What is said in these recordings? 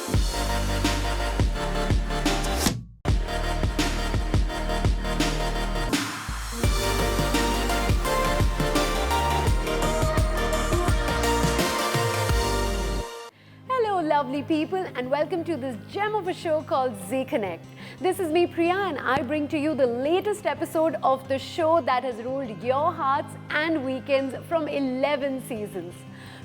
Hello lovely people, and welcome to this gem of a show called Z Connect. This is me Priya, and I bring to you the latest episode of the show that has ruled your hearts and weekends from 11 seasons.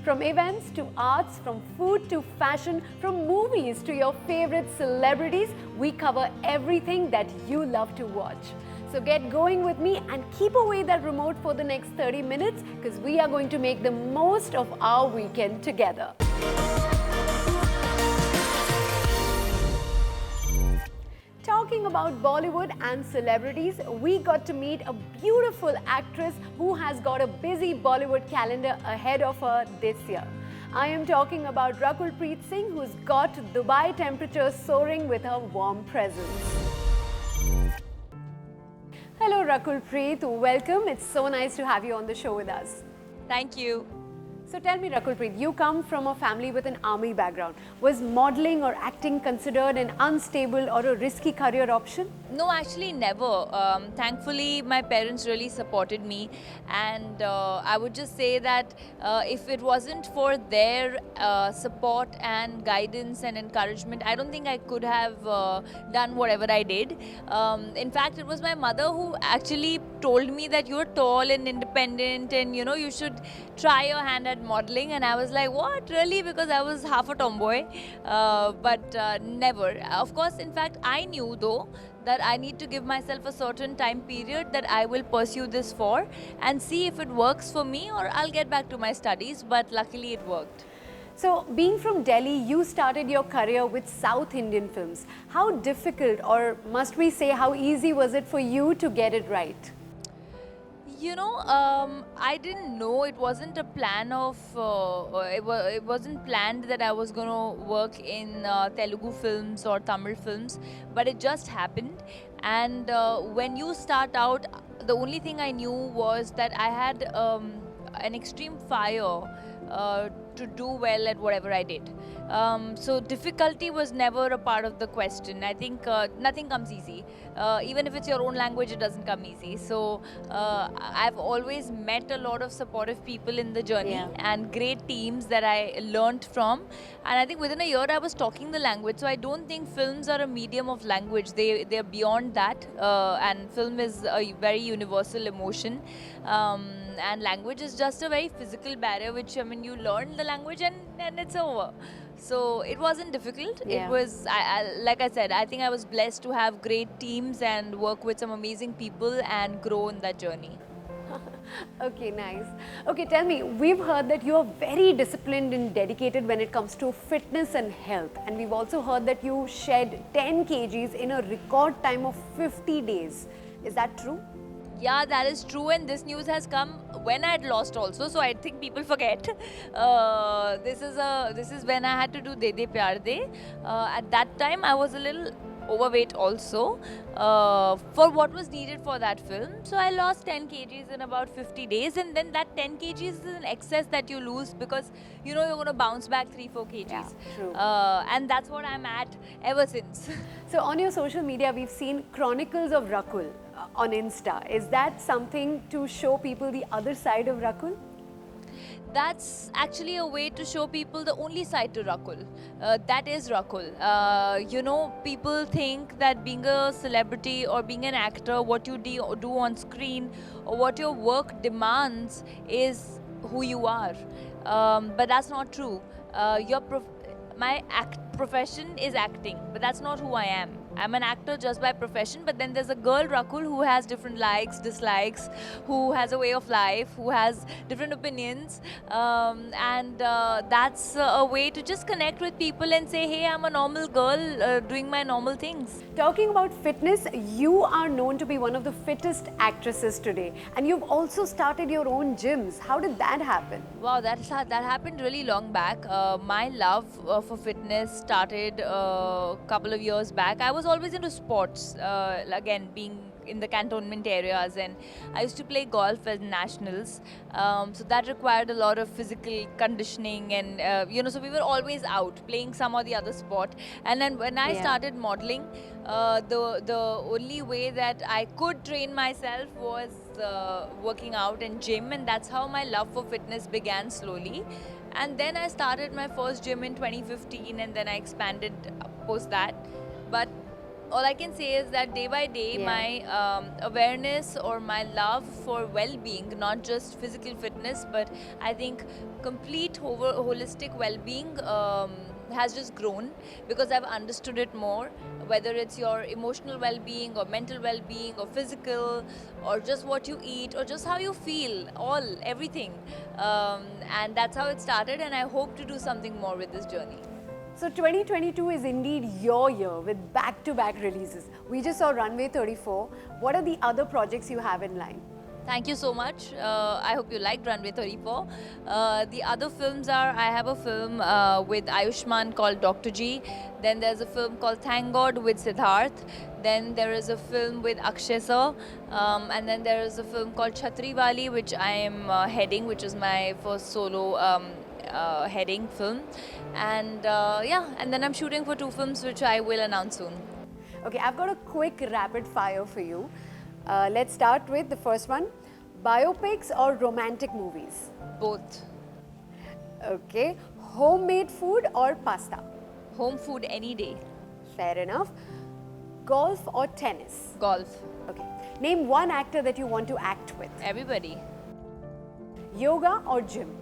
From events to arts, from food to fashion, from movies to your favorite celebrities, we cover everything that you love to watch. So get going with me and keep away that remote for the next 30 minutes, because we are going to make the most of our weekend together. Talking about Bollywood and celebrities, we got to meet a beautiful actress who has got a busy Bollywood calendar ahead of her this year. I am talking about Rakul Preet Singh, who's got Dubai temperatures soaring with her warm presence. Hello Rakul Preet, welcome. It's so nice to have you on the show with us. Thank you. So tell me Rakul Preet, you come from a family with an army background. Was modeling or acting considered an unstable or a risky career option? No, actually never. Thankfully, my parents really supported me, and I would just say that if it wasn't for their support and guidance and encouragement, I don't think I could have done whatever I did. In fact, it was my mother who actually told me that you're tall and independent, and you should try your hand at modeling. And I was like, what, really? Because I was half a tomboy, but never. Of course, in fact, I knew though that I need to give myself a certain time period that I will pursue this for and see if it works for me, or I'll get back to my studies. But luckily it worked. So, being from Delhi, you started your career with South Indian films. How difficult, or must we say how easy, was it for you to get it right? I didn't know. It wasn't a plan of, it wasn't planned that I was going to work in Telugu films or Tamil films, but it just happened. And when you start out, the only thing I knew was that I had an extreme fire to do well at whatever I did. So difficulty was never a part of the question. I think nothing comes easy. Even if it's your own language, it doesn't come easy. So I've always met a lot of supportive people in the journey, and great teams that I learnt from. And I think within a year I was talking the language. So I don't think films are a medium of language. They're beyond that. And film is a very universal emotion. And language is just a very physical barrier, which, you learn the language and it's over. So it wasn't difficult. Yeah. It was, like I said, I think I was blessed to have great teams and work with some amazing people and grow in that journey. Okay, nice. Okay, tell me, we've heard that you are very disciplined and dedicated when it comes to fitness and health. And we've also heard that you shed 10 kgs in a record time of 50 days. Is that true? Yeah, that is true, and this news has come when I had lost also, so I think people forget. This is when I had to do De De Pyar De. At that time, I was a little overweight also for what was needed for that film. So I lost 10 kgs in about 50 days, and then that 10 kgs is an excess that you lose because you're going to bounce back 3-4 kgs. Yeah, true. And that's what I'm at ever since. So on your social media, we've seen Chronicles of Rakul on Insta. Is that something to show people the other side of Rakul? That's actually a way to show people the only side to Rakul. That is Rakul. People think that being a celebrity or being an actor, what you do on screen or what your work demands is who you are. But that's not true. My profession is acting, but that's not who I am. I'm an actor just by profession, but then there's a girl, Rakul, who has different likes, dislikes, who has a way of life, who has different opinions, and that's a way to just connect with people and say, hey, I'm a normal girl doing my normal things. Talking about fitness, you are known to be one of the fittest actresses today, and you've also started your own gyms. How did that happen? Wow, that happened really long back. My love for fitness started a couple of years back. I was always into sports, again, being in the cantonment areas, and I used to play golf at nationals. So that required a lot of physical conditioning, and so we were always out playing some or the other sport. And then when I started modeling, the only way that I could train myself was working out in gym, and that's how my love for fitness began slowly. And then I started my first gym in 2015, and then I expanded post that. But all I can say is that day by day, my awareness or my love for well-being, not just physical fitness, but I think complete holistic well-being has just grown, because I've understood it more, whether it's your emotional well-being or mental well-being or physical, or just what you eat or just how you feel, everything. And that's how it started, and I hope to do something more with this journey. So 2022 is indeed your year with back-to-back releases. We just saw Runway 34. What are the other projects you have in line? Thank you so much. I hope you liked Runway 34. The other films are, I have a film with Ayushman called Dr. G. Then there's a film called Thank God with Siddharth. Then there is a film with Akshay sir. And then there is a film called Chhatri Wali, which I am heading, which is my first solo heading film. And and then I'm shooting for 2 films, which I will announce soon. Okay, I've got a quick rapid fire for you. Let's start with the first one. Biopics or romantic movies? Both. Okay. Homemade food or pasta? Home food any day. Fair enough. Golf or tennis? Golf. Okay. Name one actor that you want to act with. Everybody. Yoga or gym?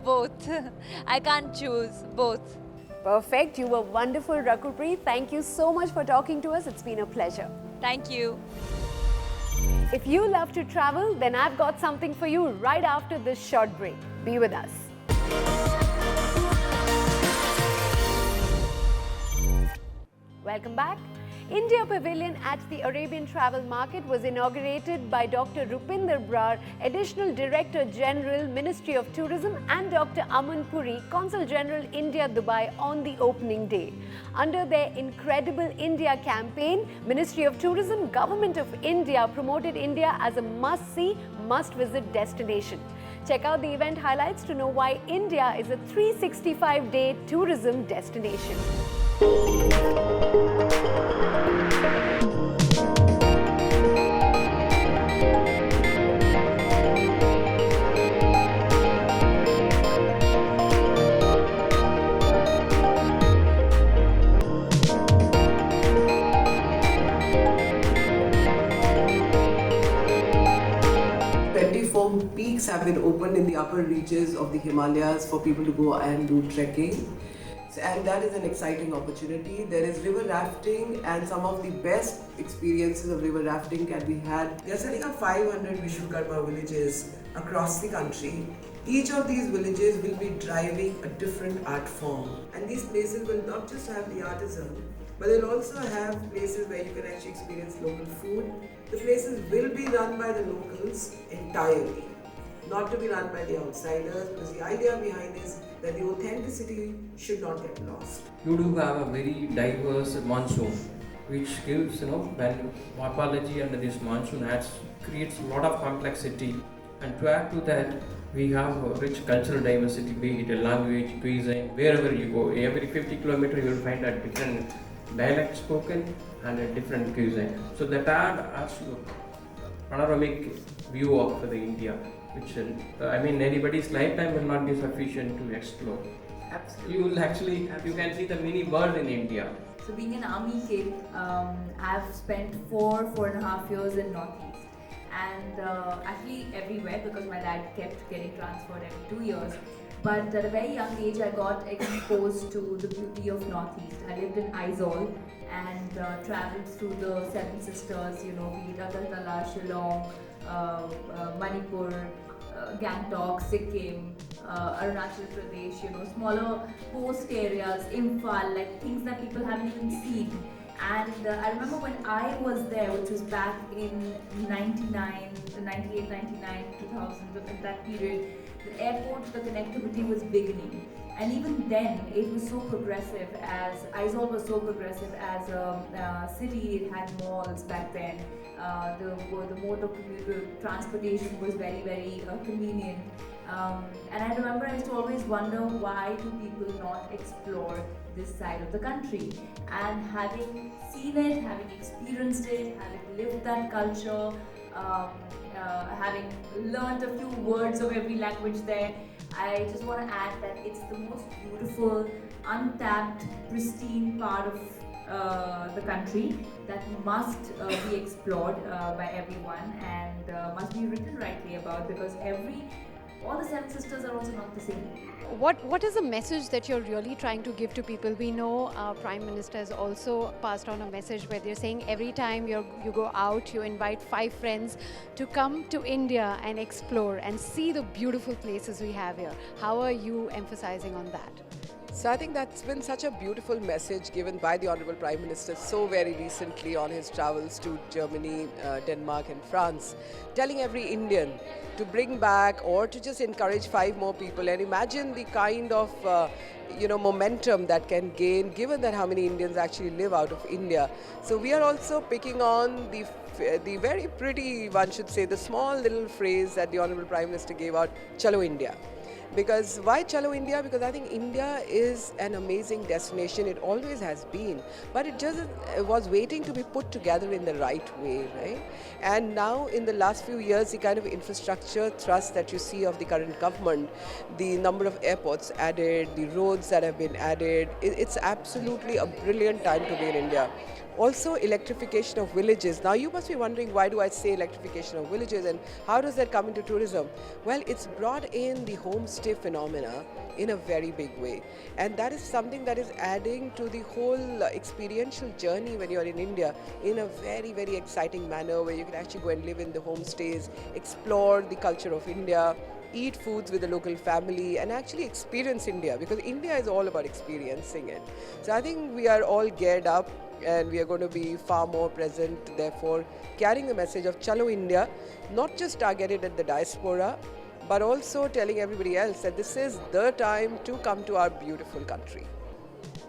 Both. I can't choose. Both. Perfect. You were wonderful, Rakul Preet. Thank you so much for talking to us. It's been a pleasure. Thank you. If you love to travel, then I've got something for you right after this short break. Be with us. Welcome back. India Pavilion at the Arabian Travel Market was inaugurated by Dr. Rupinder Brar, Additional Director General, Ministry of Tourism, and Dr. Aman Puri, Consul General, India Dubai, on the opening day. Under their Incredible India campaign, Ministry of Tourism, Government of India promoted India as a must-see, must-visit destination. Check out the event highlights to know why India is a 365-day tourism destination. 24 peaks have been opened in the upper reaches of the Himalayas for people to go and do trekking. And that is an exciting opportunity. There is river rafting, and some of the best experiences of river rafting can be had. They are setting up 500 Vishwakarma villages across the country. Each of these villages will be driving a different art form. And these places will not just have the artisan, but they'll also have places where you can actually experience local food. The places will be run by the locals entirely, not to be run by the outsiders, because the idea behind is that the authenticity should not get lost. You do have a very diverse monsoon, which gives, when morphology under this monsoon creates a lot of complexity. And to add to that, we have a rich cultural diversity, be it a language, cuisine, wherever you go. Every 50 kilometers you will find a different dialect spoken and a different cuisine. So that adds a panoramic view of the India, which anybody's lifetime will not be sufficient to explore. Absolutely. You can see the mini world in India. So being an army kid, I've spent 4.5 years in Northeast, and actually everywhere, because my dad kept getting transferred every 2 years. But at a very young age, I got exposed to the beauty of Northeast. I lived in Aizawl and travelled through the Seven Sisters, be it Agartala, Shillong, Manipur, Gangtok, Sikkim, Arunachal Pradesh, smaller coast areas, Imphal, like things that people haven't even seen. And I remember when I was there, which was back in 98, 99, 2000, in that period, the airport, the connectivity was beginning. And even then, it was so progressive. As Aizawl was so progressive as a city, it had malls back then. The mode of transportation was very, very convenient. And I remember I used to always wonder, why do people not explore this side of the country? And having seen it, having experienced it, having lived that culture, having learned a few words of every language there, I just want to add that it's the most beautiful, untapped, pristine part of the country that must be explored by everyone, and must be written rightly about, because all the seven sisters are also not the same. What is the message that you're really trying to give to people? We know our Prime Minister has also passed on a message where they're saying every time you go out, you invite 5 friends to come to India and explore and see the beautiful places we have here. How are you emphasizing on that? So I think that's been such a beautiful message given by the Honorable Prime Minister so very recently on his travels to Germany, Denmark and France, telling every Indian to bring back or to just encourage 5 more people, and imagine the kind of momentum that can gain, given that how many Indians actually live out of India. So we are also picking on the very pretty, one should say, the small little phrase that the Honorable Prime Minister gave out, Chalo India. Because why Chalo India? Because I think India is an amazing destination. It always has been, but it just was waiting to be put together in the right way, right? And now in the last few years, the kind of infrastructure thrust that you see of the current government, the number of airports added, the roads that have been added, it's absolutely a brilliant time to be in India. Also, electrification of villages. Now you must be wondering, why do I say electrification of villages and how does that come into tourism? Well, it's brought in the homestay phenomena in a very big way, and that is something that is adding to the whole experiential journey when you're in India in a very, very exciting manner, where you can actually go and live in the homestays, explore the culture of India, eat foods with the local family and actually experience India, because India is all about experiencing it. So I think we are all geared up and we are going to be far more present, therefore carrying the message of Chalo India, not just targeted at the diaspora, but also telling everybody else that this is the time to come to our beautiful country.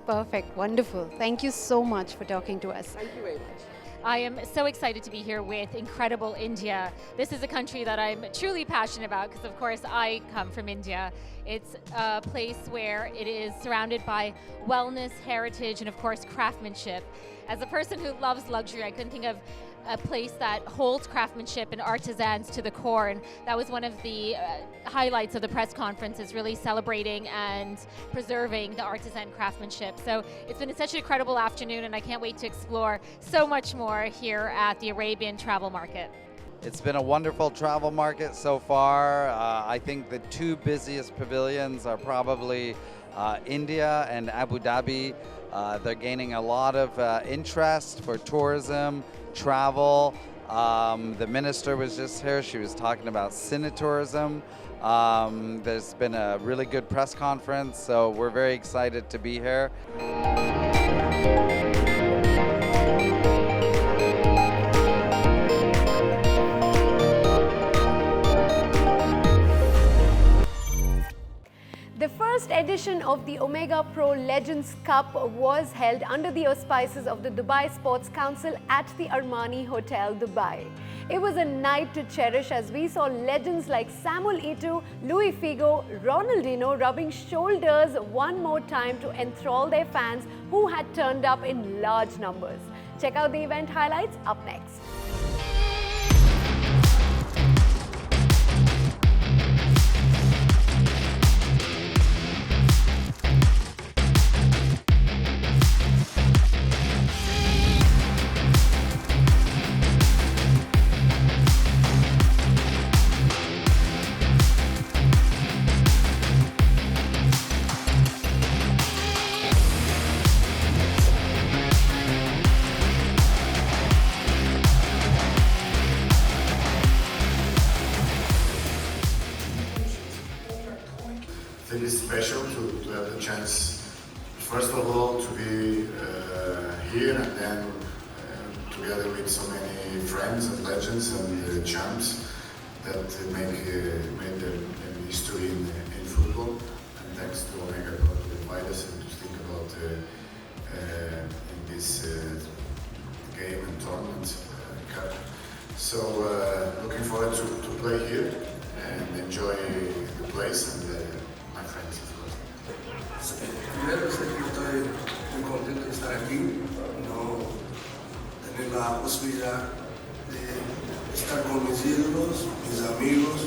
Perfect, wonderful. Thank you so much for talking to us. Thank you very much. I am so excited to be here with incredible India. This is a country that I'm truly passionate about because, of course, I come from India. It's a place where it is surrounded by wellness, heritage, and, of course, craftsmanship. As a person who loves luxury, I couldn't think of a place that holds craftsmanship and artisans to the core, and that was one of the highlights of the press conference, is really celebrating and preserving the artisan craftsmanship. So it's been such an incredible afternoon, and I can't wait to explore so much more here at the Arabian Travel Market. It's been a wonderful travel market so far. I think the 2 busiest pavilions are probably India and Abu Dhabi. They're gaining a lot of interest for tourism, travel. The minister was just here. She was talking about cinetourism. There's been a really good press conference, so we're very excited to be here. The first edition of the Omega Pro Legends Cup was held under the auspices of the Dubai Sports Council at the Armani Hotel Dubai. It was a night to cherish as we saw legends like Samuel Eto'o, Luis Figo, Ronaldinho rubbing shoulders one more time to enthrall their fans who had turned up in large numbers. Check out the event highlights up next. I think it's special to have the chance, first of all, to be here and then together with so many friends and legends and champs that made the history in football. And thanks to Omega Pro to invite us and to think about in this game and tournament. So looking forward to play here and enjoy the place and my friends as well. Primero sé que estoy muy contento de estar aquí, no tener la posibilidad de estar con mis ídolos, mis amigos,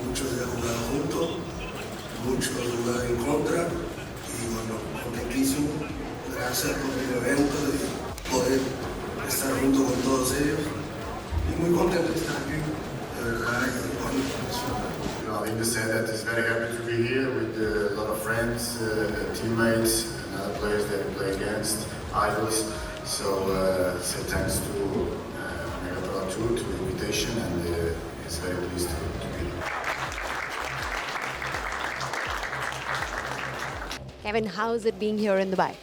muchos de jugar juntos, muchos de jugar en contra y bueno, contentísimo, gracias por el evento, de poder estar junto con todos ellos y muy contento de estar aquí, de verdad. Linda said that he's very happy to be here with a lot of friends, teammates, and other players that he play against, idols. So say thanks to Omega Pro to the invitation, and he's very pleased to be here. Kevin, how is it being here in Dubai?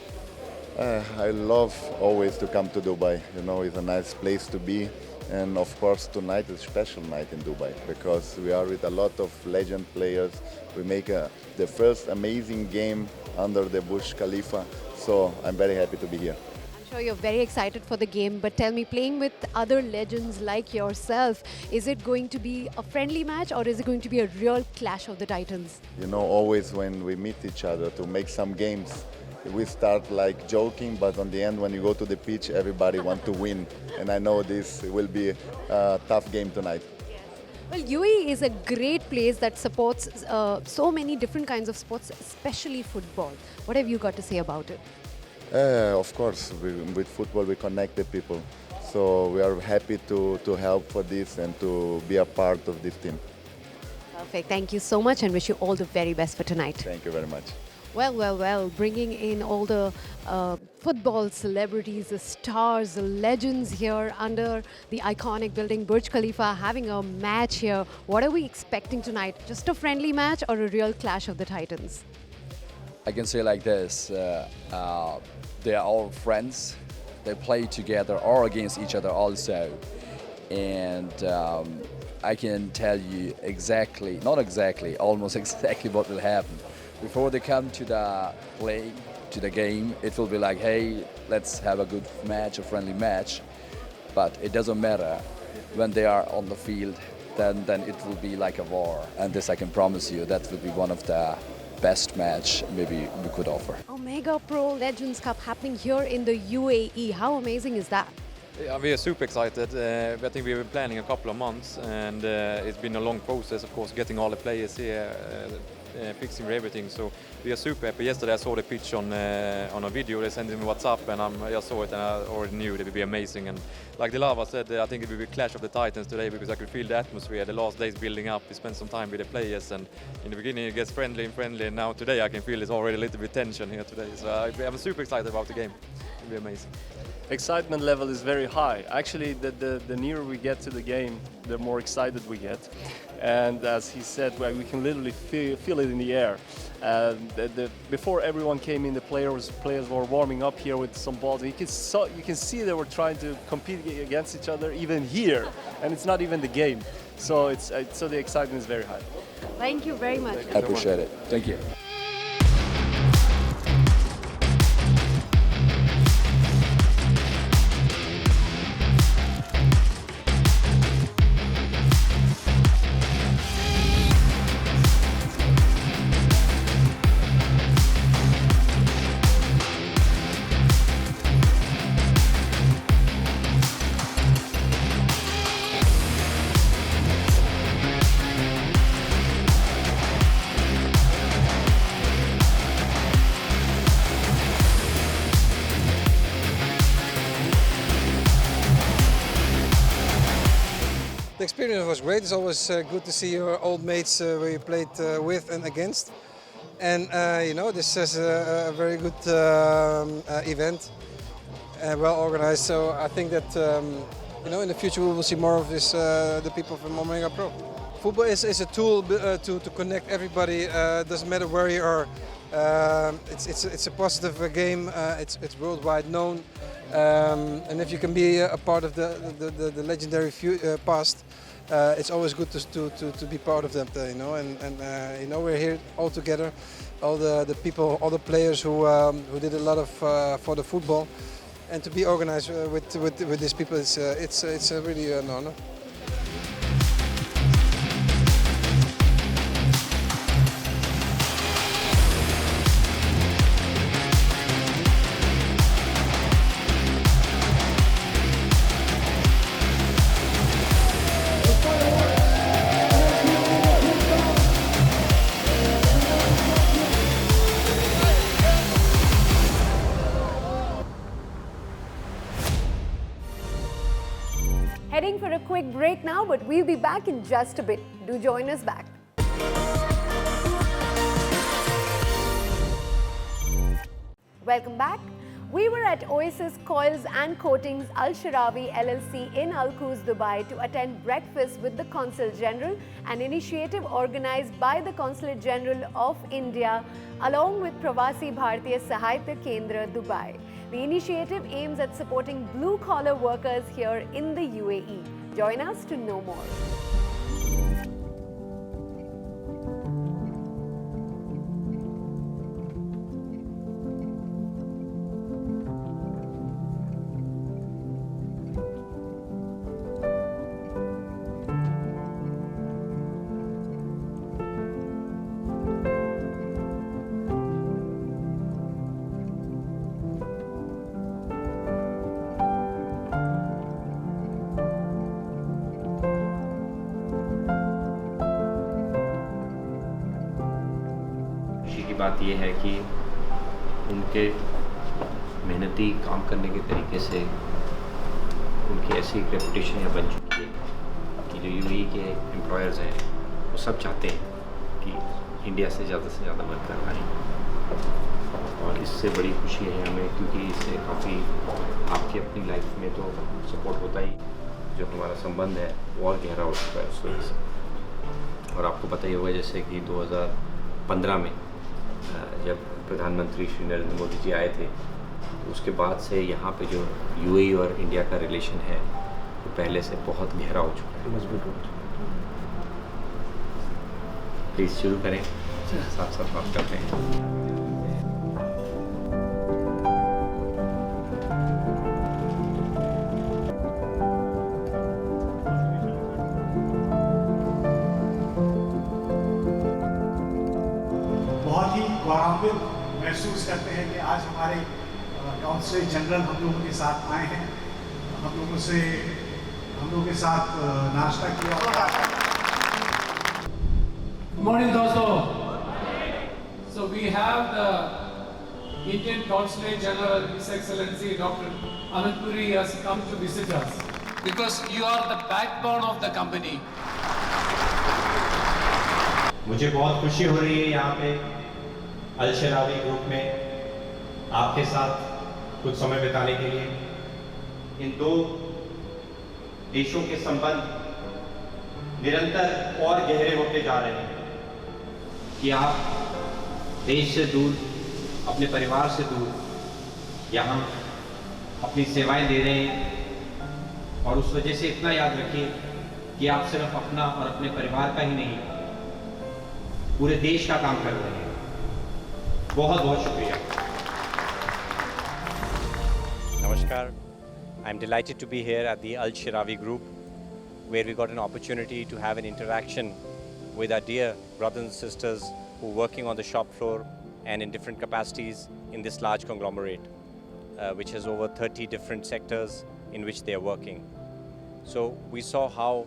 I love always to come to Dubai. You know, it's a nice place to be. And of course, tonight is a special night in Dubai because we are with a lot of legend players. We make the first amazing game under the Burj Khalifa. So I'm very happy to be here. I'm sure you're very excited for the game, but tell me, playing with other legends like yourself, is it going to be a friendly match or is it going to be a real clash of the titans? You know, always when we meet each other to make some games, we start like joking, but on the end, when you go to the pitch, everybody wants to win. And I know this will be a tough game tonight. Well, UAE is a great place that supports so many different kinds of sports, especially football. What have you got to say about it? Of course, with football, we connect the people. So we are happy to help for this and to be a part of this team. Perfect. Thank you so much and wish you all the very best for tonight. Thank you very much. Well, bringing in all the football celebrities, the stars, the legends here under the iconic building Burj Khalifa, having a match here. What are we expecting tonight? Just a friendly match or a real clash of the titans? I can say like this, they are all friends. They play together or against each other also. And I can tell you exactly, not exactly, almost exactly what will happen. Before they come to the play, to the game, it will be like, hey, let's have a good match, a friendly match. But it doesn't matter. When they are on the field, then it will be like a war. And this I can promise you, that will be one of the best match maybe we could offer. Omega Pro Legends Cup happening here in the UAE. How amazing is that? Yeah, we are super excited. I think we've been planning a couple of months, and it's been a long process, of course, getting all the players here, fixing everything. So we are super happy. Yesterday I saw the pitch on a video they sent me WhatsApp, and I saw it and I already knew it would be amazing. And like Dilava said, I think it will be a clash of the titans today because I could feel the atmosphere. The last days building up, we spent some time with the players, and in the beginning it gets friendly, and now today I can feel it's already a little bit tension here today. So I'm super excited about the game. It will be amazing. Excitement level is very high. Actually, the nearer we get to the game, the more excited we get. And as he said, well, we can literally feel it in the air. Before everyone came in, the players were warming up here with some balls. You can see they were trying to compete against each other even here, and it's not even the game. So so the excitement is very high. Thank you very much. I appreciate it. Thank you. The experience was great. It's always good to see your old mates where you played with and against. And you know, this is a very good event, well organized. So I think that you know, in the future we will see more of this, the people from Omega Pro. Football is a tool to connect everybody. Doesn't matter where you are. It's a positive game. It's worldwide known. And if you can be a part of the legendary past, it's always good to be part of that, you know. And you know, we're here all together, all the people, all the players who did a lot of for the football, and to be organized with these people, it's really an honor. Heading for a quick break now, but we'll be back in just a bit. Do join us back. Welcome back. We were at Oasis, Coils and Coatings Al Shirawi LLC in Al Quoz, Dubai to attend breakfast with the Consul General, an initiative organized by the Consulate General of India along with Pravasi Bhartiya Sahayata Kendra, Dubai. The initiative aims at supporting blue-collar workers here in the UAE. Join us to know more. बात यह है कि उनके मेहनती काम करने के तरीके से उनकी ऐसी रेपुटेशन यहाँ बन चुकी है कि जो यूएई के एम्प्लॉयर्स हैं वो सब चाहते हैं कि इंडिया से ज़्यादा वर्कर आए, और इससे बड़ी खुशी है हमें, क्योंकि इससे काफ़ी आपकी अपनी लाइफ में तो सपोर्ट होता ही, जो हमारा संबंध है वो और गहरा हो चुका है उस वजह से। और आपको पता ही होगा जैसे कि 2015 में जब प्रधानमंत्री श्री नरेंद्र मोदी जी आए थे, तो उसके बाद से यहाँ पे जो यूएई और इंडिया का रिलेशन है वो पहले से बहुत गहरा हो चुका है, मजबूत हो चुका है। प्लीज़ शुरू करें, साथ साथ बात करते हैं। गौरवान्वित महसूस करते हैं कि आज हमारे काउंसलेट जनरल हम लोगों के साथ आए हैं, हम लोगों के साथ नाश्ता किया। Good morning, दोस्तों। So we have the Indian Consulate General, His Excellency Dr. Amit Puri has come to visit us because you are the backbone of the company. मुझे बहुत खुशी हो रही है यहाँ पे अल शरावी ग्रुप में आपके साथ कुछ समय बिताने के लिए। इन दो देशों के संबंध निरंतर और गहरे होते जा रहे हैं कि आप देश से दूर, अपने परिवार से दूर यहाँ अपनी सेवाएं दे रहे हैं, और उस वजह से इतना याद रखिए कि आप सिर्फ अपना और अपने परिवार का ही नहीं, पूरे देश का काम कर रहे हैं। बहुत बहुत शुक्रिया। Namaskar. I'm delighted to be here at the Al Shirawi Group, where we got an opportunity to have an interaction with our dear brothers and sisters who are working on the shop floor and in different capacities in this large conglomerate, which has over 30 different sectors in which they are working. So we saw how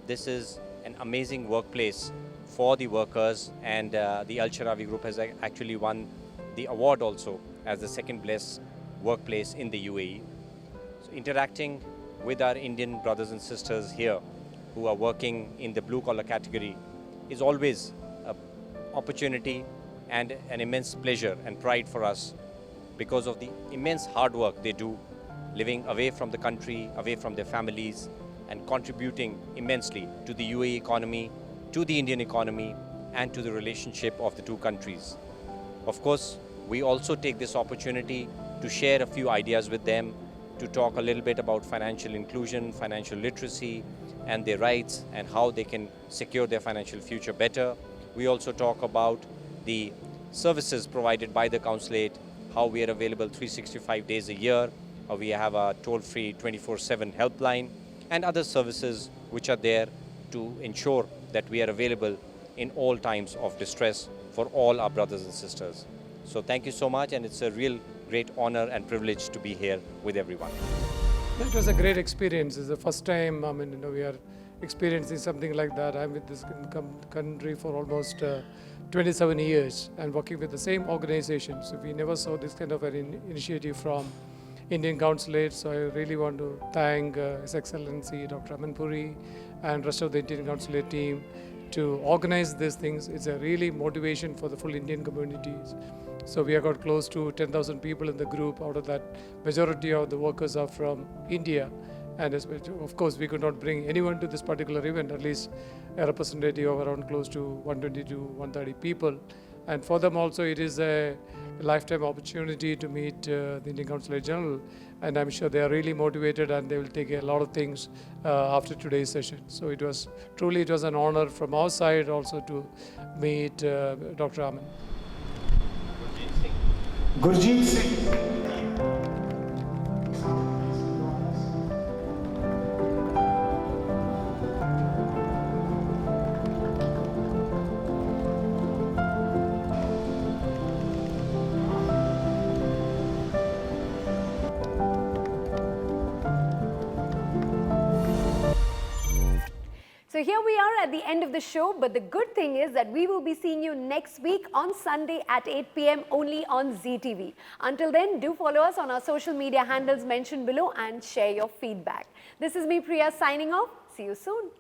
this is an amazing workplace for the workers, and the Al Shirawi Group has actually won the award also as the second best workplace in the UAE. So interacting with our Indian brothers and sisters here who are working in the blue collar category is always an opportunity and an immense pleasure and pride for us because of the immense hard work they do, living away from the country, away from their families, and contributing immensely to the UAE economy, to the Indian economy, and to the relationship of the two countries. Of course, we also take this opportunity to share a few ideas with them, to talk a little bit about financial inclusion, financial literacy, and their rights and how they can secure their financial future better. We also talk about the services provided by the consulate, how we are available 365 days a year, we have a toll-free 24/7 helpline, and other services which are there to ensure that we are available in all times of distress for all our brothers and sisters. So thank you so much, and it's a real great honor and privilege to be here with everyone. It was a great experience. It's the first time, we are experiencing something like that. I'm with this country for almost 27 years and working with the same organization. So we never saw this kind of an initiative from Indian Consulate. So I really want to thank His Excellency Dr. Aman and rest of the Indian Consulate team to organize these things. It's a really motivation for the full Indian communities. So we have got close to 10,000 people in the group. Out of that, majority of the workers are from India. And of course, we could not bring anyone to this particular event, at least a representative of around close to 120 to 130 people. And for them also, it is a lifetime opportunity to meet the Indian Consulate General. And I'm sure they are really motivated and they will take a lot of things after today's session. So it was an honor from our side also to meet Dr. Aman. Gurjeet Singh. So here we are at the end of the show, but the good thing is that we will be seeing you next week on Sunday at 8 p.m. only on ZeeTV. Until then, do follow us on our social media handles mentioned below and share your feedback. This is me, Priya, signing off. See you soon.